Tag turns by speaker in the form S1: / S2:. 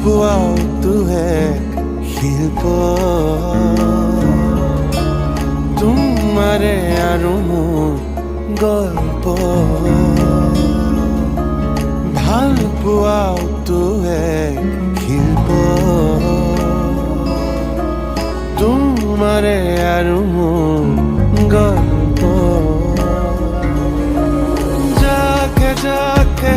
S1: পোৱাটো এক শিল্প তোমাৰে আৰু মোৰ গল্প ভাল পোৱাটো এক শিল্প তোমাৰে আৰু মোৰ গল্প যাকে যাকে